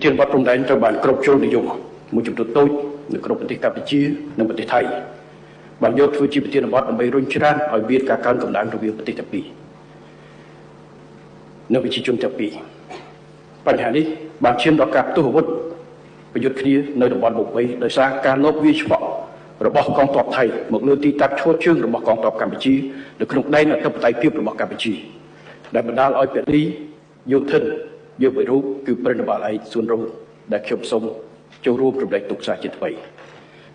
ជាបទព្រំដែនត្រូវបានគ្រប់គ្រងនិយមមួយចំនួនតូចនៅក្នុងប្រទេសកម្ពុជានិងប្រទេសថៃបានយកធ្វើជាប្រធានបទដើម្បីរុញច្រានឲ្យមានការកើនកម្ដៅរវាងប្រទេសទាំងពីរនៅប្រជាជនទាំងពីរបញ្ហានេះបានឈានដល់ការផ្ទុះអាវុធប្រយុទ្ធគ្នានៅតំបន់23ដោយសារការលបវាយឆ្ពោះរបស់កងទ័ពថៃមកលើទីតាំងឈរជើងរបស់កងទ័ពកម្ពុជានៅក្នុងដែនអធិបតេយ្យភាពរបស់កម្ពុជាដែលបណ្ដាលឲ្យពលីយោធិនយើងមួយរូបគឺប្រណិប័លឯកសួនរងដែលខ្ញុំសូមចូលរួមរំលែកទុកសារជាថ្មី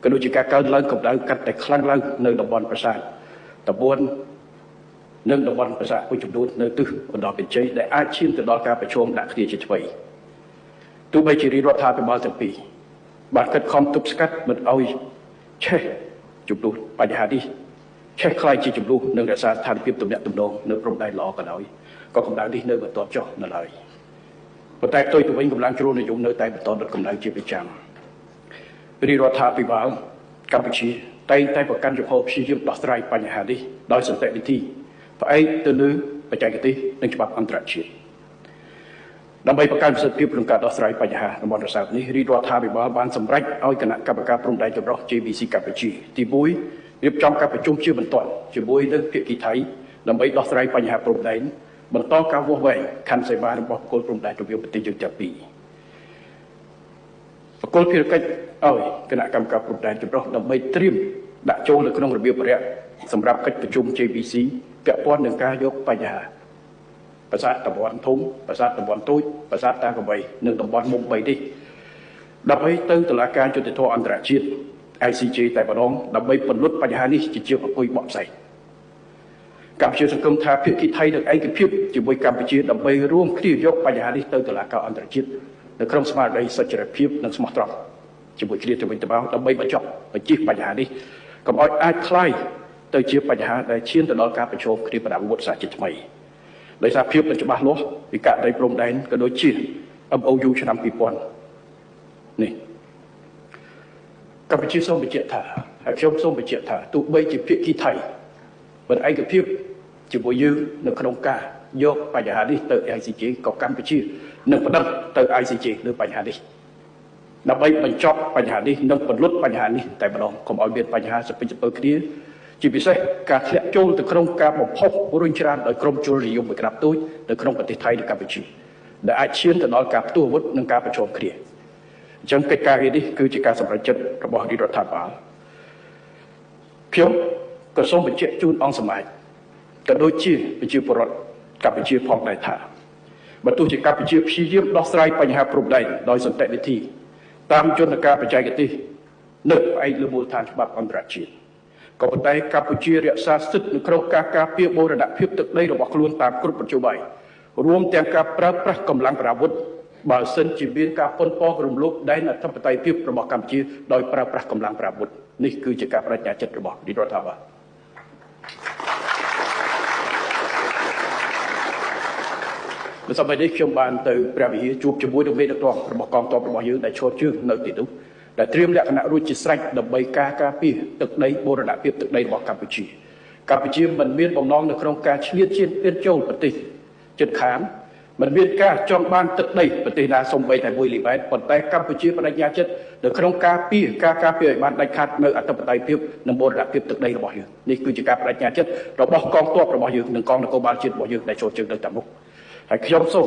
ក៏ដូចជាការកើនឡើងកម្ដៅកាត់តែខ្លាំងឡើងនៅតំបន់ប្រាសាទតំបន់និងតំបន់ប្រាសាទមួយចំនួននៅទិសបណ្ដោះបិជ័យដែលអាចឈានទៅដល់ការប្រឈមដាក់គ្នាជាថ្មីទោះបីជារដ្ឋាភិបាលទាំងពីរបានខិតខំទប់ស្កាត់មិនឲ្យឆេះចំនួនបញ្ហានេះឆេះខ្លាយជាចំនួននិងរក្សាស្ថានភាពទំនាក់ទំនងនៅព្រំដែនល្អក៏ដោយក៏កម្ដៅនេះនៅបន្តចុះនៅឡើយប៉ុន្តែផ្ទុយទៅវិញកម្លាំងជ្រុលនិយមនៅតែបន្តដុតកម្ដៅជាប្រចាំរដ្ឋាភិបាលកម្ពុជាតែងតែប្រកាន់ជំហរព្យាយាមដោះស្រាយបញ្ហានេះដោយសន្តិវិធីផ្អែកទៅលើបច្ចេកទេសនិងច្បាប់អន្តរជាតិដើម្បីបង្កើនប្រសិទ្ធភាពក្នុងការដោះស្រាយបញ្ហាតំបន់រសើបនេះរដ្ឋាភិបាលបានសម្រេចឲ្យគណៈកម្មការព្រំដែនចម្រុះ JBC កម្ពុជាទី1រៀបចំការប្រជុំជាបន្ទាន់ជាមួយនឹងភាគីថៃដើម្បីដោះស្រាយបញ្ហាព្រំដែនបន្តការវាស់វែងខណ្ឌសេវារបស់បុគ្គលព្រំដែនរវាងប្រទេសយើងទាំងពីរបកគលភារកិច្ចឲ្យគណៈកម្មការព្រំដែនចម្រុះដើម្បីត្រៀមដាក់ចូលនៅក្នុងរបៀបបរិយាសម្រាប់កិច្ចប្រជុំ JBC ពាក់ព័ន្ធនឹងការយកបញ្ហាប្រាសាទតំបន់ធំប្រាសាទតំបន់តូចប្រាសាទតាកបីនិងតំបន់មុំ3នេះដើម្បីទៅតុលាការយុត្តិធម៌អន្តរជាតិ ICJ តែម្ដងដើម្បីពន្លត់បញ្ហានេះជាជាងអង្គុយបកស្រាយកម្ពុជាសង្គមថាភាគីថៃនឹងឯកភាពជាមួយកម្ពុជាដើម្បីរួមគ្នាយកបញ្ហានេះទៅតុលាការអន្តរជាតិនៅក្នុងស្មារតីសុចរិតភាពនិងស្មោះត្រង់ជាមួយគ្នាទៅវិញទៅមកដើម្បីបញ្ចប់បញ្ជីបញ្ហានេះកុំឲ្យអាចคล้ายទៅជាបញ្ហាដែលឈានទៅដល់ការប្រឈមគ្នាបដាអាវុធសាជាថ្មីដោយសារភាពមិនច្បាស់លាស់ពីករណីព្រំដែនក៏ដូចជា MOU ឆ្នាំ2000នេះកម្ពុជាសូមបញ្ជាក់ថាហើយខ្ញុំសូមបញ្ជាក់ថាទោះបីជាភាគីថៃមិនឯកភាពជាមួយយើងនៅក្នុងការយកបញ្ហានេះទៅ ICJ ក៏កម្ពុជានឹងប្តឹងទៅ ICJ លើបញ្ហានេះដើម្បីបញ្ចប់បញ្ហានេះនិងពន្លត់បញ្ហានេះតែម្ដងកុំឲ្យមានបញ្ហាសពិចសពើគ្នាជាពិសេសការធ្លាក់ចូលទៅក្នុងការបំផុសរុញច្រានដោយក្រុមជននិយមមួយក្រាបទូចនៅក្នុងប្រទេសថៃនិងកម្ពុជាដែលអាចឈានទៅដល់ការផ្ទុះអាវុធនិងការប្រឈមគ្នាអញ្ចឹងកិច្ចការនេះគឺជាការសម្រេចចិត្តរបស់រដ្ឋាភិបាលខ្ញុំក៏សូមបញ្ជាក់ជូនអង្គសមាជក៏ដូចជាប្រជាពលរដ្ឋកម្ពុជាផងដែរថាបើទោះជាកម្ពុជាព្យាយាមដោះស្រាយបញ្ហាព្រំដែនដោយសន្តិវិធីតាមយន្តការបច្ចេកទេសនៅផ្អែកលើមូលដ្ឋានច្បាប់អន្តរជាតិក៏ប៉ុន្តែកម្ពុជារក្សាសិទ្ធិនៅក្នុងការការពារបូរណភាពទឹកដីរបស់ខ្លួនតាមគ្រប់មធ្យោបាយរួមទាំងការប្រើប្រាស់កម្លាំងប្រអាវុធបើសិនជាមានការប៉ុនប៉ងរំលោភដែនអធិបតេយ្យភាពរបស់កម្ពុជាដោយប្រើប្រាស់កម្លាំងប្រអាវុធនេះគឺជាការបដិញ្ញាចិត្តរបស់រដ្ឋាភិបាលនៅសម័យនេះខ្ញុំបានទៅព្រះវិហារជួបជាមួយនឹងមេដឹកនាំរបស់កងទ័ពរបស់យើងដែលឈរជើងនៅទីនោះដែលត្រៀមលក្ខណៈរួចជាស្រេចដើម្បីការពារទឹកដីបូរណភាពទឹកដីរបស់កម្ពុជាមិនមានបំណងនៅក្នុងការឈ្លានពានចូលប្រទេសជិតខាងមិនមានការចង់បានទឹកដីប្រទេសណាសូម្បីតែមួយលីម៉ែត្រប៉ុន្តែកម្ពុជាបដិញ្ញាចិត្តនៅក្នុងការពារឲ្យបានដាច់ខាតនៅអធិបតេយ្យភាពនិងបូរណភាពទឹកដីរបស់យើងនេះគឺជាការបដិញ្ញាចិត្តរបស់កងទ័ពរបស់យើងនិងកងនគរបាលជាតិរបស់យើងដែលចូលជើងនៅតាមមុខហើយខ្ញុំសូម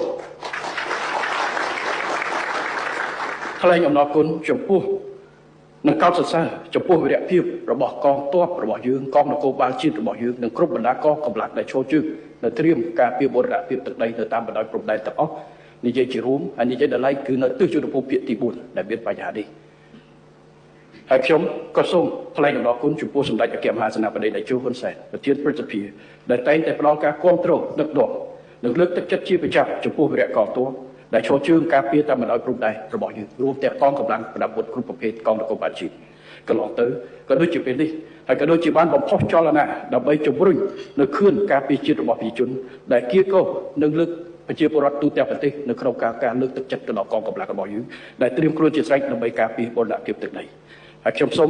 ថ្លែងអំណរគុណចំពោះនិងកោតសរសើរចំពោះវីរភាពរបស់កងទ័ពរបស់យើងកងនគរបាលជាតិរបស់យើងនិងគ្រប់បណ្ដាកងកម្លាំងដែលចូលជើងនៅត្រៀមការពារបូរណភាពទឹកដីនៅតាមបណ្ដោយព្រំដែនទាំងអស់និយាយជារួមហើយនិយាយដល់ឡែកគឺនៅទិសយុទ្ធភូមិភាគទី4ដែលមានបញ្ហានេះហើយខ្ញុំក៏សូមថ្លែងអំណរគុណចំពោះសម្ដេចអគ្គមហាសេនាបតីតេជោហ៊ុនសែនប្រធានព្រឹទ្ធសភាដែលតែងតែផ្ដល់ការគាំទ្រដឹកនាំនិងលើកទឹកចិត្តជាប្រចាំចំពោះវីរៈកងទ័ពដែលឈរជើងការពារតាមបណ្ដោយព្រំដែនរបស់យើងរួមទាំងកងកម្លាំងប្រដាប់អាវុធគ្រប់ប្រភេទកងនគរបាលជាតិកន្លងទៅក៏ដូចជាពេលនេះហើយក៏ដូចជាបានបំផុសចលនាដើម្បីជំរុញនៅខឿនការពារជាតិរបស់ប្រជាជនដែលគៀកោនឹងលើកប្រជាពលរដ្ឋទូទាំងប្រទេសនៅក្នុងការលើកទឹកចិត្តទៅដល់កងកម្លាំងរបស់យើងដែលត្រៀមខ្លួនជាស្រេចដើម្បីការពារបូរណភាពទឹកដីហ ហើយខ្ញុំសូម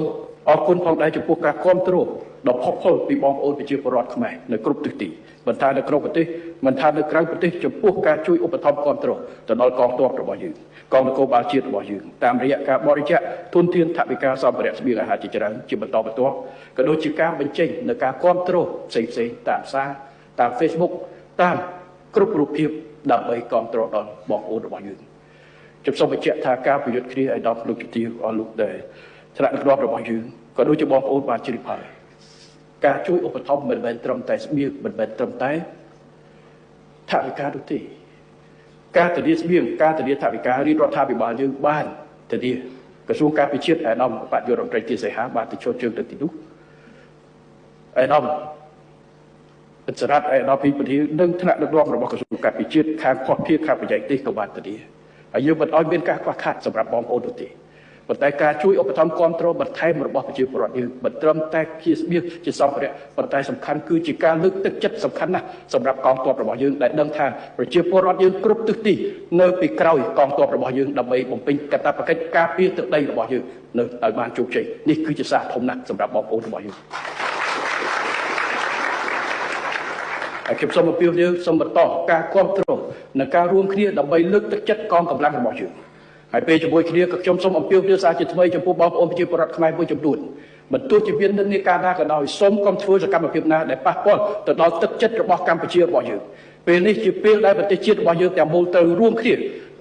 អរគុណផងដែរចំពោះការគ្រប់គ្រងដ៏ផុសផុលពីបងប្អូនប្រជាពលរដ្ឋខ្មែរនៅគ្រប់ទិសទីមិនថានៅក្នុងប្រទេសមិនថានៅក្រៅប្រទេសចំពោះការជួយឧបត្ថម្ភគ្រប់គ្រងទៅដល់កងទ័ពរបស់យើងកងនគរបាលជាតិរបស់យើងតាមរយៈការបរិច្ចាគទុនធានថវិកាសម្ភារៈស្បៀងអាហារជាច្រើនជាបន្តបន្ទាប់ក៏ដូចជាការបញ្ចេញនៅការគ្រប់គ្រងផ្សេងៗតាមសារតាម Facebook តាមគ្រប់រូបភាពដើម្បីគ្រប់គ្រងដល់បងប្អូនរបស់យើងខ្ញុំសូមបញ្ជាក់ថាការប្រយុទ្ធគ្នាឲ្យដល់លោកជំទាវអស់លោកដែរថ្នាក់ដឹកនាំរបស់យើងក៏ដូចជាបងប្អូនបានជ្រាបហើយការជួយឧបត្ថម្ភមិនមែនត្រឹមតែស្បៀងមិនមែនត្រឹមតែថវិកានោះទេការធានាស្បៀងការធានាថវិការាជរដ្ឋាភិបាលយើងបានធានាក្រសួងការពិជាតិអាដាមបដិយុរដ្ឋមន្ត្រីជាសីហាបានទៅចូលជើងទៅទីនោះអាដាមអន្តរជាតិអាដាមពីប្រធាននិងថ្នាក់ដឹកនាំរបស់ក្រសួងការពិជាតិខាងខុសភាគខាងបច្ចេកទេសក៏បានធានាហើយយើងមិនអោយមានការខ្វះខាតសម្រាប់បងប្អូននោះទេប៉ុន្តែការជួយឧបត្ថម្ភគ្រប់គ្រងបន្ថែមរបស់ប្រជាពលរដ្ឋយើងមិនត្រឹមតែជាស្បៀងជាសម្ភារៈប៉ុន្តែសំខាន់គឺជាការលើកទឹកចិត្តសំខាន់ណាស់សម្រាប់កងទ័ពរបស់យើងដែលដឹងថាប្រជាពលរដ្ឋយើងគ្រប់ទិសទីនៅពីក្រោយកងទ័ពរបស់យើងដើម្បីបំពេញកាតព្វកិច្ចការពារទឹកដីរបស់យើងនៅឲ្យបានជោគជ័យនេះគឺជាសារធំណាស់សម្រាប់បងប្អូនរបស់យើងហើយខ្ញុំសូមអំពាវនាវសូមបន្តការគ្រប់គ្រងនិងការរួមគ្នាដើម្បីលើកទឹកចិត្តកងកម្លាំងរបស់យើងហើយពេលជាមួយគ្នាក៏ខ្ញុំសូមអំពាវនាវសារជាថ្មីចំពោះបងប្អូនប្រជាពលរដ្ឋខ្មែរមួយចំនួនមិនទោះជាមាននិន្នាការណាក៏ដោយសូមកុំធ្វើសកម្មភាពណាដែលប៉ះពាល់ទៅដល់ទឹកចិត្តរបស់កម្ពុជារបស់យើងពេលនេះជាពេលដែលប្រទេសជាតិរបស់យើងទាំងមូលត្រូវរួមគ្នា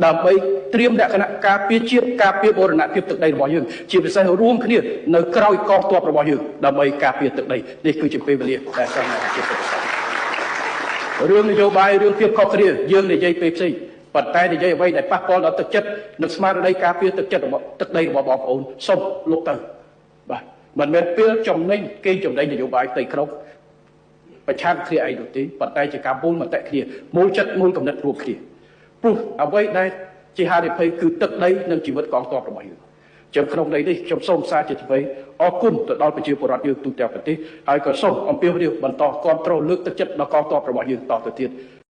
ដើម្បីត្រៀមលក្ខណៈការពារជាតិការពារបូរណភាពទឹកដីរបស់យើងជាពិសេសរួមគ្នានៅក្រោយកងទ័ពរបស់យើងដើម្បីការពារទឹកដីនេះគឺជាពេលវេលាដែលសមាជិករឿងនយោបាយរឿងភាពខុសគ្នាយើងនិយាយពេលផ្សេងប៉ុន្តែនិយាយអ្វីដែលប៉ះពាល់ដល់ទឹកចិត្តនិងស្មារតីការពារទឹកចិត្តរបស់ទឹកដីរបស់បងប្អូនសូមលោកទៅបាទមិនមែនពេលចំណេញគេចំណេញនយោបាយផ្ទៃក្នុងប្រឆាំងគ្នាអីនោះទេប៉ុន្តែជាការមូលមតិគ្នាមូលចិត្តមូលគំនិតរួមគ្នាព្រោះអ្វីដែលជាហានិភ័យគឺទឹកដីនិងជីវិតកងទ័ពរបស់យើងជាក្នុងន័យនេះខ្ញុំសូមសារជាថ្មីអរគុណទៅដល់ប្រជាពលរដ្ឋយើងទូទាំងប្រទេសហើយក៏សូមអំពាវនាវបន្តគ្រប់គ្រងលើកទឹកចិត្តដល់កងទ័ពរបស់យើងតទៅទៀត